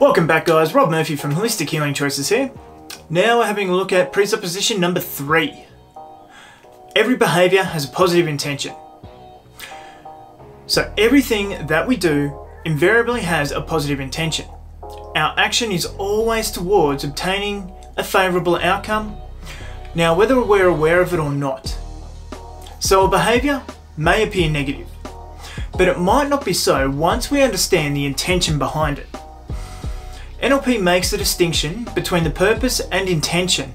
Welcome back guys, Rob Murphy from Holistic Healing Choices here. Now we're having a look at presupposition number 3. Every behaviour has a positive intention. So everything that we do invariably has a positive intention. Our action is always towards obtaining a favourable outcome, now whether we're aware of it or not. So a behaviour may appear negative, but it might not be so once we understand the intention behind it. NLP makes a distinction between the purpose and intention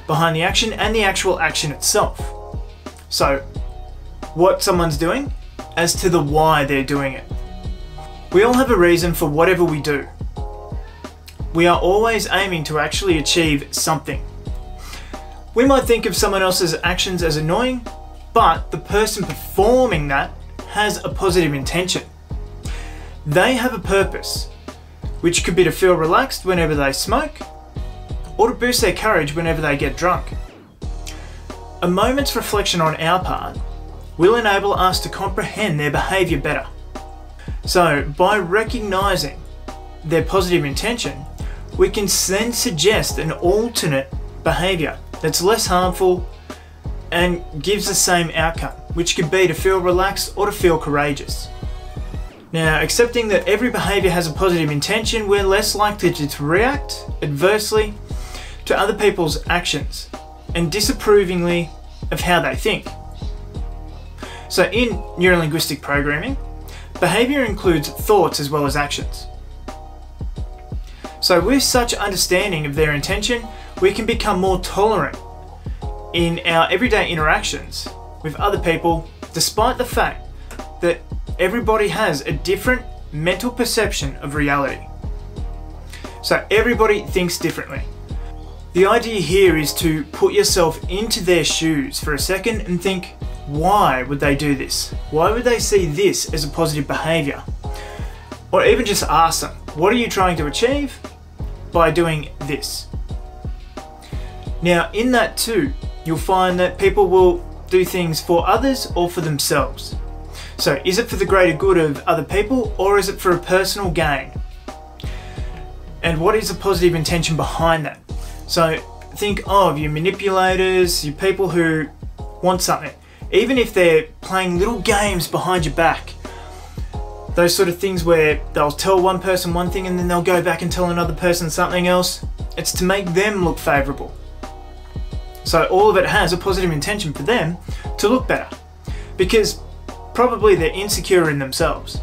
behind the action and the actual action itself. So, what someone's doing as to the why they're doing it. We all have a reason for whatever we do. We are always aiming to actually achieve something. We might think of someone else's actions as annoying, but the person performing that has a positive intention. They have a purpose, which could be to feel relaxed whenever they smoke, or to boost their courage whenever they get drunk. A moment's reflection on our part will enable us to comprehend their behaviour better. So, by recognising their positive intention, we can then suggest an alternate behaviour that's less harmful and gives the same outcome, which could be to feel relaxed or to feel courageous. Now, accepting that every behaviour has a positive intention, we're less likely to react adversely to other people's actions and disapprovingly of how they think. So in neurolinguistic programming, behaviour includes thoughts as well as actions. So with such understanding of their intention, we can become more tolerant in our everyday interactions with other people, despite the fact that everybody has a different mental perception of reality. So everybody thinks differently. The idea here is to put yourself into their shoes for a second and think, why would they do this? Why would they see this as a positive behaviour? Or even just ask them, what are you trying to achieve by doing this? Now in that too, you'll find that people will do things for others or for themselves. So is it for the greater good of other people, or is it for a personal gain? And what is the positive intention behind that? So think of your manipulators, your people who want something. Even if they're playing little games behind your back, those sort of things where they'll tell one person one thing and then they'll go back and tell another person something else, it's to make them look favourable. So all of it has a positive intention for them to look better, because probably they're insecure in themselves.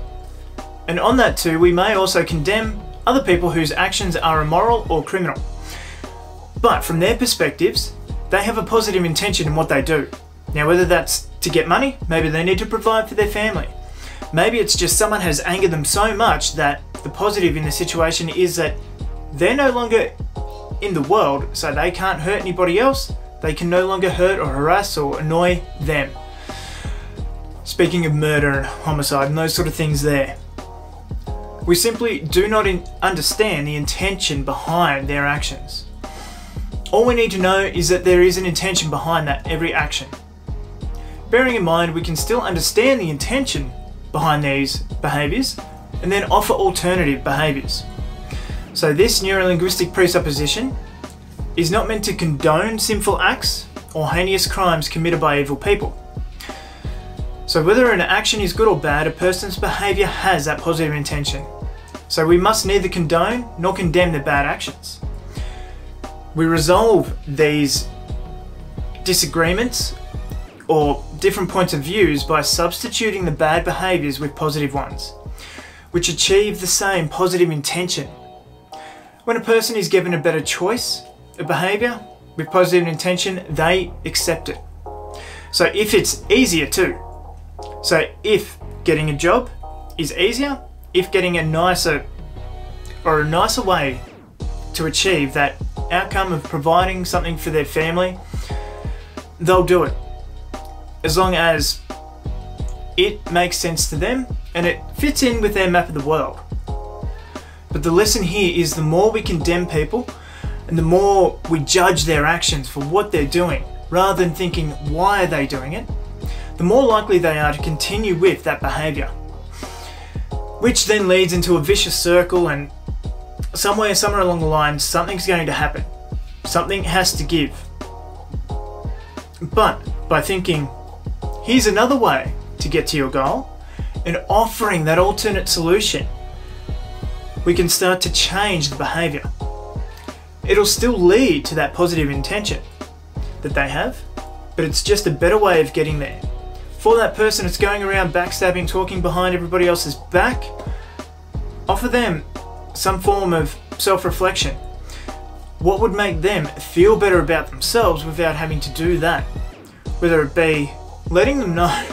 And on that too, we may also condemn other people whose actions are immoral or criminal. But from their perspectives, they have a positive intention in what they do. Now whether that's to get money, maybe they need to provide for their family. Maybe it's just someone has angered them so much that the positive in the situation is that they're no longer in the world, so they can't hurt anybody else. They can no longer hurt or harass or annoy them. Speaking of murder and homicide and those sort of things there. We simply do not understand the intention behind their actions. All we need to know is that there is an intention behind that every action. Bearing in mind, we can still understand the intention behind these behaviours and then offer alternative behaviours. So this neurolinguistic presupposition is not meant to condone sinful acts or heinous crimes committed by evil people. So whether an action is good or bad, a person's behaviour has that positive intention. So we must neither condone nor condemn their bad actions. We resolve these disagreements or different points of views by substituting the bad behaviours with positive ones, which achieve the same positive intention. When a person is given a better choice of behaviour with positive intention, they accept it. So if it's easier too, so if getting a job is easier, if getting a nicer way to achieve that outcome of providing something for their family, they'll do it. As long as it makes sense to them and it fits in with their map of the world. But the lesson here is the more we condemn people and the more we judge their actions for what they're doing, rather than thinking, why are they doing it? The more likely they are to continue with that behaviour, which then leads into a vicious circle and somewhere along the line, something's going to happen. Something has to give. But by thinking, here's another way to get to your goal, and offering that alternate solution, we can start to change the behaviour. It'll still lead to that positive intention that they have, but it's just a better way of getting there. For that person that's going around backstabbing, talking behind everybody else's back, offer them some form of self-reflection. What would make them feel better about themselves without having to do that? Whether it be letting them know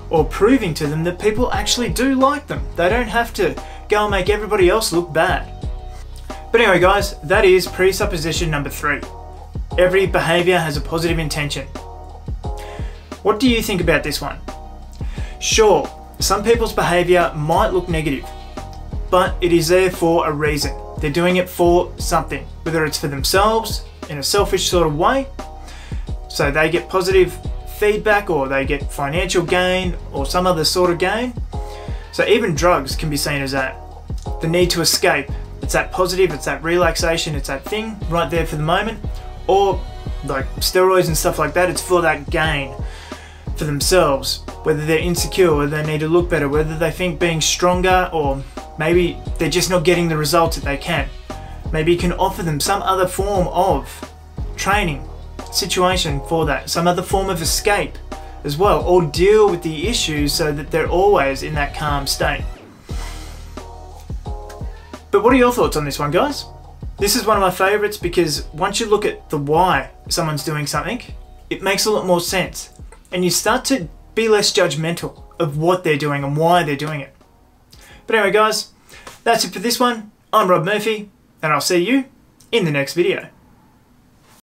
or proving to them that people actually do like them. They don't have to go and make everybody else look bad. But anyway guys, that is presupposition number 3. Every behaviour has a positive intention. What do you think about this one? Sure, some people's behaviour might look negative, but it is there for a reason. They're doing it for something, whether it's for themselves in a selfish sort of way, so they get positive feedback or they get financial gain or some other sort of gain. So even drugs can be seen as that. The need to escape. It's that positive, it's that relaxation, it's that thing right there for the moment. Or like steroids and stuff like that, it's for that gain for themselves. Whether they're insecure, whether they need to look better, whether they think being stronger, or maybe they're just not getting the results that they can. Maybe you can offer them some other form of training, situation for that, some other form of escape as well, or deal with the issues so that they're always in that calm state. But what are your thoughts on this one, guys? This is one of my favourites because once you look at the why someone's doing something, it makes a lot more sense. And you start to be less judgmental of what they're doing and why they're doing it. But anyway guys, that's it for this one. I'm Rob Murphy, and I'll see you in the next video.